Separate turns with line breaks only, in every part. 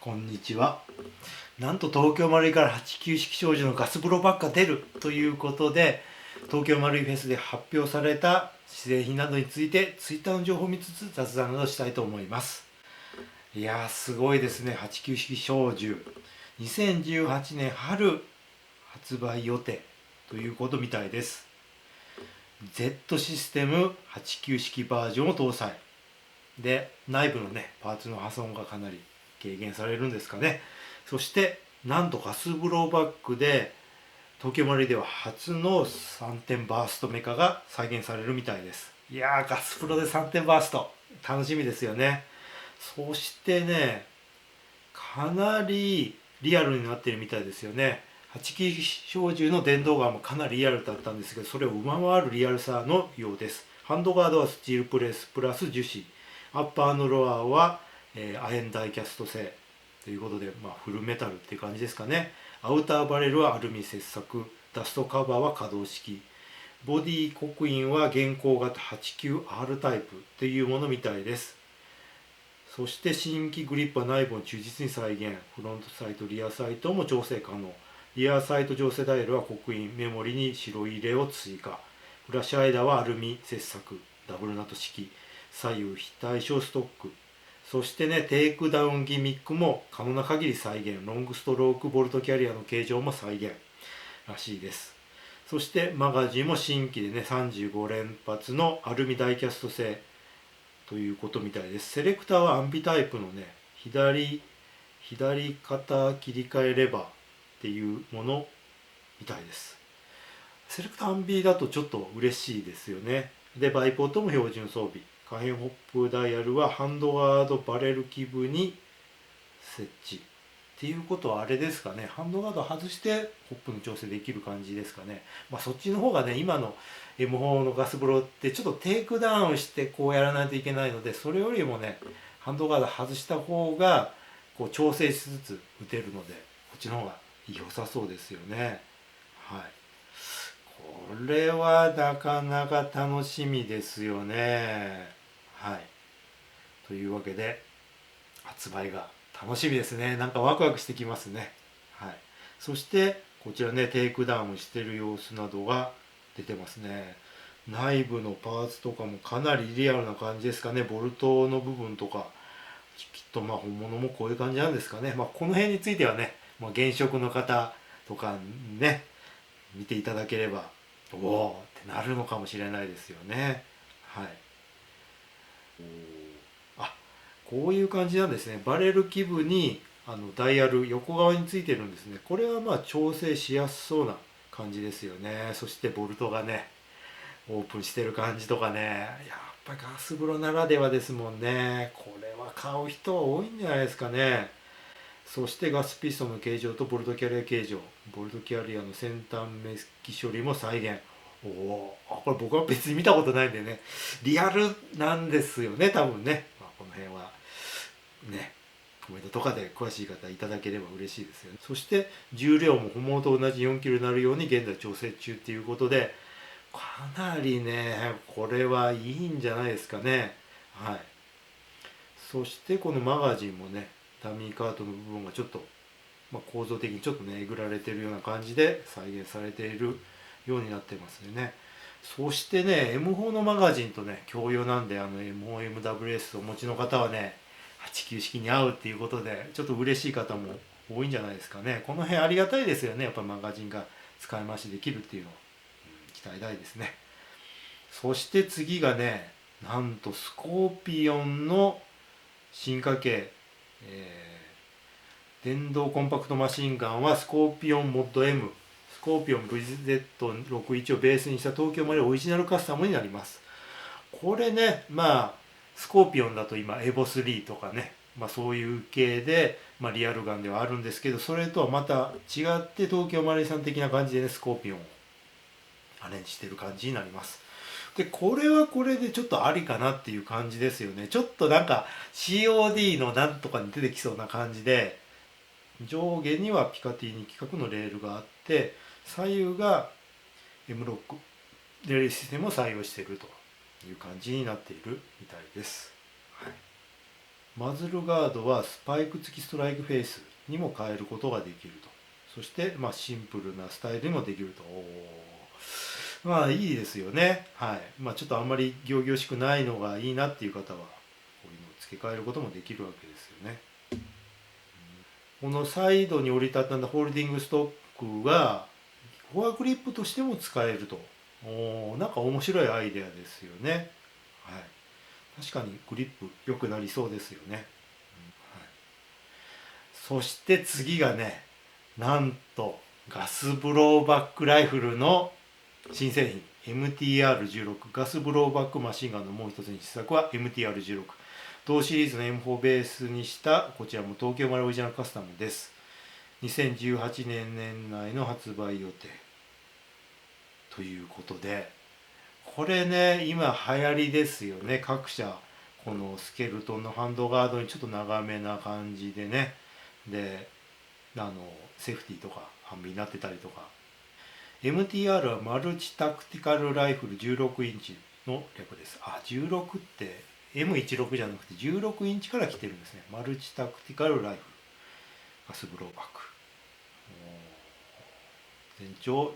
こんにちは。なんと東京マルイから89式少女のガス風呂バッグが出るということで、東京マルイフェスで発表された製品などについてツイッターの情報を見つつ雑談などしたいと思います。いやーすごいですね。89式少女2018年春発売予定ということみたいです。 Z システム89式バージョンを搭載で、内部のねパーツの破損がかなり軽減されるんですかね。そしてなんとガス風呂バッグで東京マルイでは初の3点バーストメカが再現されるみたいです。いやーガス風呂で3点バースト楽しみですよね。そしてね、かなりリアルになっているみたいですよね。89小銃の電動ガンもかなりリアルだったんですけど、それを上回るリアルさのようです。ハンドガードはスチールプレスプラス樹脂、アッパーのロアは、亜鉛ダイキャスト製ということで、フルメタルっていう感じですかね。アウターバレルはアルミ切削、ダストカバーは可動式、ボディ刻印は現行型 89R タイプというものみたいです。そして新規グリップは内部を忠実に再現、フロントサイトリアサイトも調整可能、リアサイト上世ダイヤルは刻印、メモリに白入れを追加、フラッシュアイダーはアルミ切削、ダブルナット式、左右非対称ストック、そしてねテイクダウンギミックも可能な限り再現、ロングストロークボルトキャリアの形状も再現らしいです。そしてマガジンも新規でね35連発のアルミダイキャスト製ということみたいです。セレクターはアンビタイプのね左肩切り替えレバーっていうものみたいです。セレクターアンビだとちょっと嬉しいですよね。でバイポートも標準装備、可変ホップダイヤルはハンドガードバレル基部に設置っていうことはあれですかね、ハンドガード外してホップの調整できる感じですかね。そっちの方がね今の M4 のガス風呂ってちょっとテイクダウンしてこうやらないといけないので、それよりもねハンドガード外した方がこう調整しつつ打てるので、こっちの方が良さそうですよね。はい、これはなかなか楽しみですよね。はい、というわけで発売が楽しみですね。なんかワクワクしてきますね。はい、そしてこちらねテイクダウンしてる様子などが出てますね。内部のパーツとかもかなりリアルな感じですかね。ボルトの部分とかきっと本物もこういう感じなんですかね。この辺についてはね、現職の方とかね見ていただければおおってなるのかもしれないですよね。はい、あ、こういう感じなんですね。バレル基部にダイヤル横側についてるんですね。これは調整しやすそうな感じですよね。そしてボルトがねオープンしてる感じとかね、やっぱりガス風呂ならではですもんね。これは買う人は多いんじゃないですかね。そしてガスピストンの形状とボルトキャリア形状、ボルトキャリアの先端メッキ処理も再現。おお、これ僕は別に見たことないんでね、リアルなんですよね多分ね。この辺はねコメントとかで詳しい方いただければ嬉しいですよね。そして重量も本物と同じ 4kg になるように現在調整中っていうことで、かなりねこれはいいんじゃないですかね。はい、そしてこのマガジンもねダミーカートの部分がちょっと、構造的にちょっとねえぐられてるような感じで再現されているようになってますよね。そしてね M4 のマガジンとね共用なんで、M4MWS をお持ちの方はね89式に合うっていうことでちょっと嬉しい方も多いんじゃないですかね。この辺ありがたいですよね。やっぱマガジンが使い回しできるっていうのは、期待大ですね。そして次がねなんとスコーピオンの進化系、電動コンパクトマシンガンはスコーピオンモッド M、 スコーピオン VZ61 をベースにした東京マリオオリジナルカスタムになります。これねスコーピオンだと今エボ3とかね、そういう系で、リアルガンではあるんですけど、それとはまた違って東京マリオさん的な感じでねスコーピオンをアレンジしてる感じになります。でこれはこれでちょっとありかなっていう感じですよね。ちょっとなんか COD のなんとかに出てきそうな感じで、上下にはピカティニ規格のレールがあって左右が M ロックレールシステムを採用しているという感じになっているみたいです。はい、マズルガードはスパイク付きストライクフェイスにも変えることができると。そして、シンプルなスタイルにもできると。いいですよね。はい。ちょっとあんまり仰々しくないのがいいなっていう方はこういうのを付け替えることもできるわけですよね。このサイドに折りたたんだホールディングストックがフォアグリップとしても使えると。なんか面白いアイデアですよね。はい。確かにグリップ良くなりそうですよね。はい、そして次がね、なんとガスブローバックライフルの新製品 MTR16 ガスブローバックマシンガンのもう一つに試作は MTR16 同シリーズの M4 ベースにしたこちらも東京マルオリジナルカスタムです。2018年年内の発売予定ということで、これね今流行りですよね。各社このスケルトンのハンドガードにちょっと長めな感じでね、でセーフティーとか半身になってたりとか。 MTR はマルチタクティカルライフル16インチの略です。16って M16 じゃなくて16インチから来てるんですね。マルチタクティカルライフルガスブローバック、全長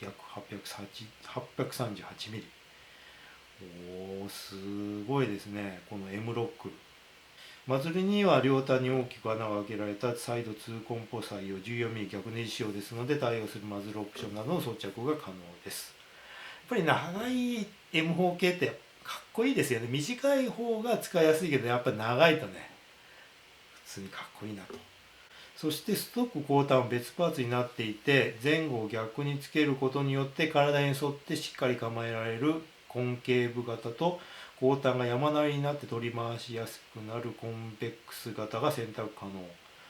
約838ミリ。すごいですね。この M ロックマズルには両端に大きく穴が開けられたサイド2コンポ採用 14mm 逆ネジ仕様ですので、対応するマズルオプションなどの装着が可能です。やっぱり長い M4 系ってかっこいいですよね。短い方が使いやすいけど、やっぱり長いとね普通にかっこいいなと。そしてストック後端は別パーツになっていて、前後を逆につけることによって体に沿ってしっかり構えられるコンケーブ型と、後端が山なりになって取り回しやすくなるコンベックス型が選択可能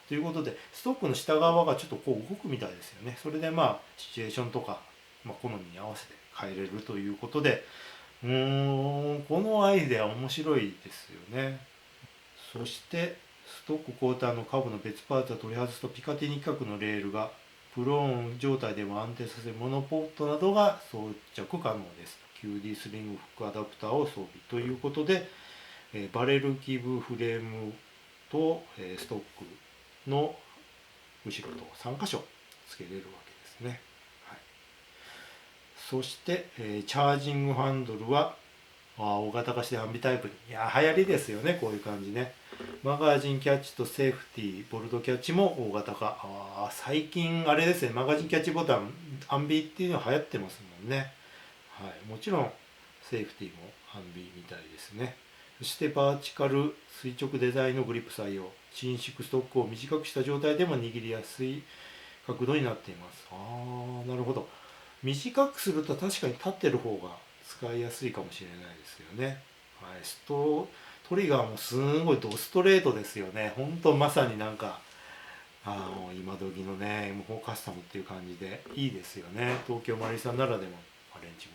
ということで、ストックの下側がちょっとこう動くみたいですよね。それでシチュエーションとか、好みに合わせて変えれるということで、このアイデア面白いですよね。そしてストック後端の下部の別パーツを取り外すと、ピカティニ規格のレールがプローン状態でも安定させるモノポットなどが装着可能です。 QD スリングフックアダプターを装備ということで、バレル基部フレームとストックの後ろと3箇所付けれるわけですね。はい、そして、チャージングハンドルは大型化してアンビタイプに。流行りですよね、こういう感じね。マガジンキャッチとセーフティーボルトキャッチも大型化。最近あれですね、マガジンキャッチボタンアンビっていうのは流行ってますもんね。はい、もちろんセーフティーもアンビみたいですね。そしてバーチカル垂直デザインのグリップ採用。伸縮ストックを短くした状態でも握りやすい角度になっています。なるほど。短くすると確かに立ってる方が使いやすいかもしれないですよね。はい、トリガーもすごいドストレートですよね。ほんとまさになんか今時のね M4 カスタムっていう感じでいいですよね。東京マリさんならでもアレンジも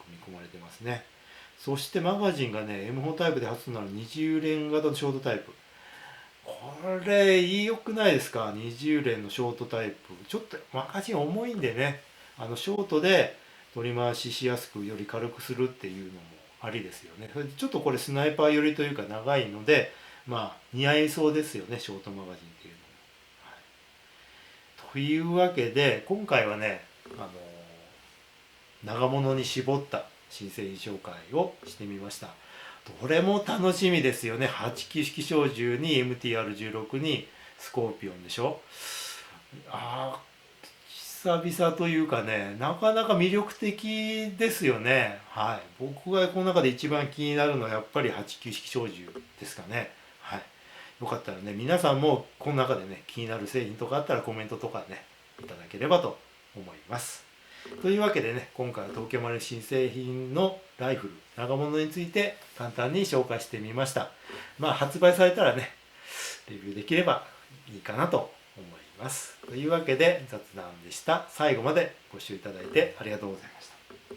組み込まれてますね。そしてマガジンがね M4 タイプで初となる20連型のショートタイプ。これ良くないですか。20連のショートタイプ、ちょっとマガジン重いんでね、ショートで取り回ししやすくより軽くするっていうのもありですよね。それでちょっとこれスナイパー寄りというか長いので似合いそうですよね、ショートマガジンっていうのも。はい、というわけで今回はね長物に絞った新製品紹介をしてみました。どれも楽しみですよね。89式小銃に MTR16 にスコーピオンでしょ。久々というかね、なかなか魅力的ですよね。はい、僕がこの中で一番気になるのはやっぱり89式小銃ですかね。はい、よかったらね皆さんもこの中でね気になる製品とかあったらコメントとかねいただければと思います。というわけでね、今回は東京マル新製品のライフル長物について簡単に紹介してみました。発売されたらねレビューできればいいかなと思います。というわけで雑談でした。最後までご視聴いただいてありがとうございました。